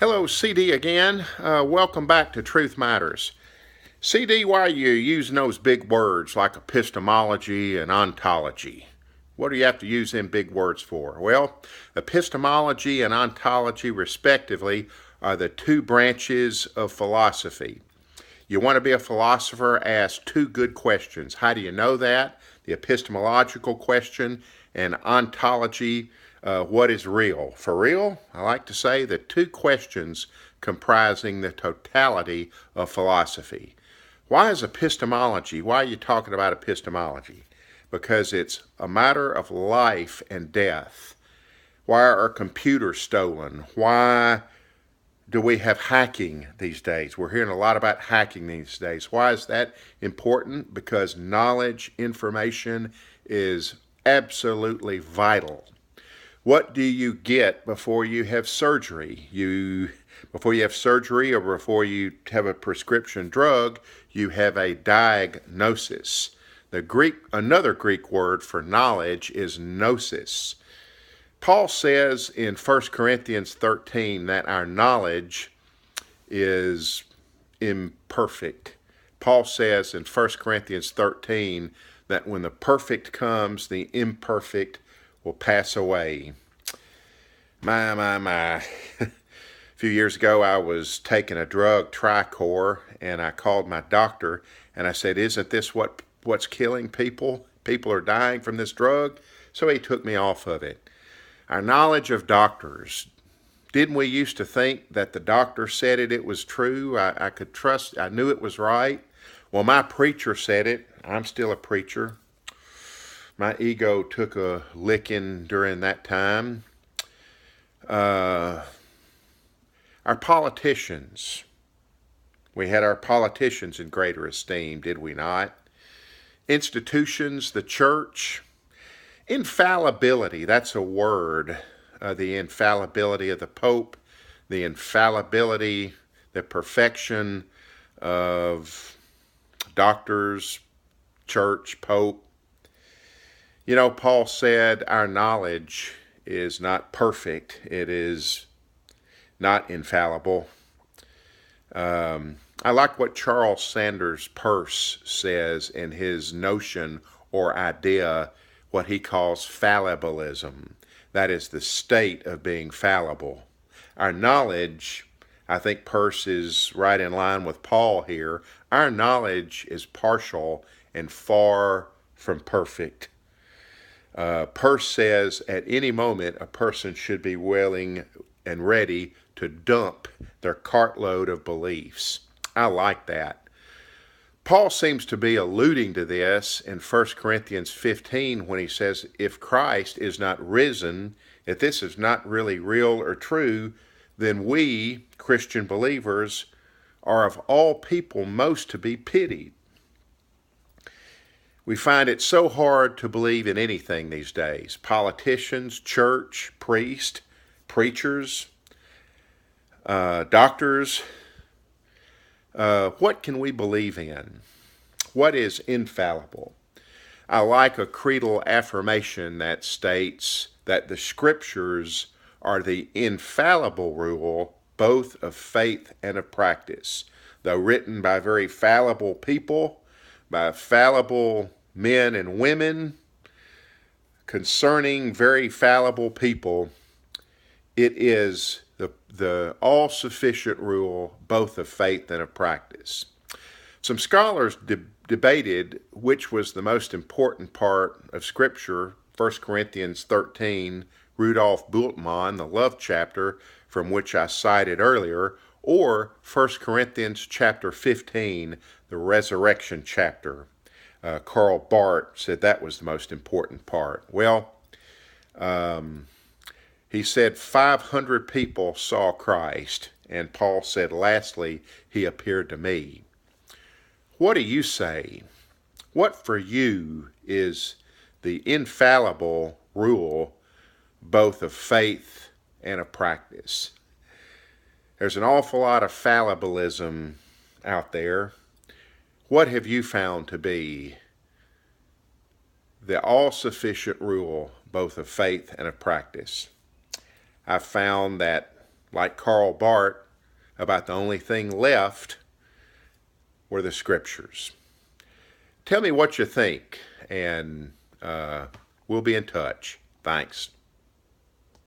Hello, CD again. Welcome back to Truth Matters. CD, why are you using those big words like epistemology and ontology? What do you have to use them big words for? Well, epistemology and ontology, respectively, are the two branches of philosophy. You want to be a philosopher, ask two good questions. How do you know that? The epistemological question and ontology, what is real? For real, I like to say the two questions comprising the totality of philosophy. Why is epistemology? Why are you talking about epistemology? Because it's a matter of life and death. Why are computers stolen? Why do we have hacking these days? We're hearing a lot about hacking these days. Why is that important? Because knowledge, information is absolutely vital. What do you get before you have surgery? Before you have surgery or before you have a prescription drug, you have a diagnosis. Another Greek word for knowledge is gnosis. Paul says in 1 Corinthians 13 that our knowledge is imperfect. Paul says in 1 Corinthians 13 that when the perfect comes, the imperfect will pass away. My. A few years ago, I was taking a drug, Tricor, and I called my doctor and I said, "Isn't this what's killing people? People are dying from this drug." So he took me off of it. Our knowledge of doctors. Didn't we used to think that the doctor said it was true? I could trust, I knew it was right. Well, my preacher said it. I'm still a preacher. My ego took a licking during that time. Our politicians. We had our politicians in greater esteem, did we not? Institutions, the church. Infallibility, that's a word. The infallibility of the Pope, the infallibility, the perfection of doctors, church, Pope. You know, Paul said our knowledge is not perfect. It is not infallible. I like what Charles Sanders Peirce says in his notion or idea, what he calls fallibilism. That is the state of being fallible. Our knowledge, I think Peirce is right in line with Paul here, our knowledge is partial and far from perfect. Peirce says at any moment a person should be willing and ready to dump their cartload of beliefs. I like that. Paul seems to be alluding to this in 1 Corinthians 15 when he says, if Christ is not risen, if this is not really real or true, then we, Christian believers, are of all people most to be pitied. We find it so hard to believe in anything these days. Politicians, church, priests, preachers, doctors. What can we believe in? What is infallible? I like a creedal affirmation that states that the scriptures are the infallible rule both of faith and of practice. Though written by very fallible people, by fallible men and women, concerning very fallible people, it is the all-sufficient rule both of faith and of practice. Some scholars debated which was the most important part of Scripture, 1 Corinthians 13, Rudolf Bultmann, the love chapter from which I cited earlier, or 1 Corinthians chapter 15, the resurrection chapter. Karl Barth said that was the most important part. Well, he said 500 people saw Christ, and Paul said, lastly, he appeared to me. What do you say? What for you is the infallible rule both of faith and of practice? There's an awful lot of fallibilism out there. What have you found to be the all-sufficient rule both of faith and of practice? I've found that like Karl Barth, about the only thing left were the scriptures. Tell me what you think, and we'll be in touch. Thanks.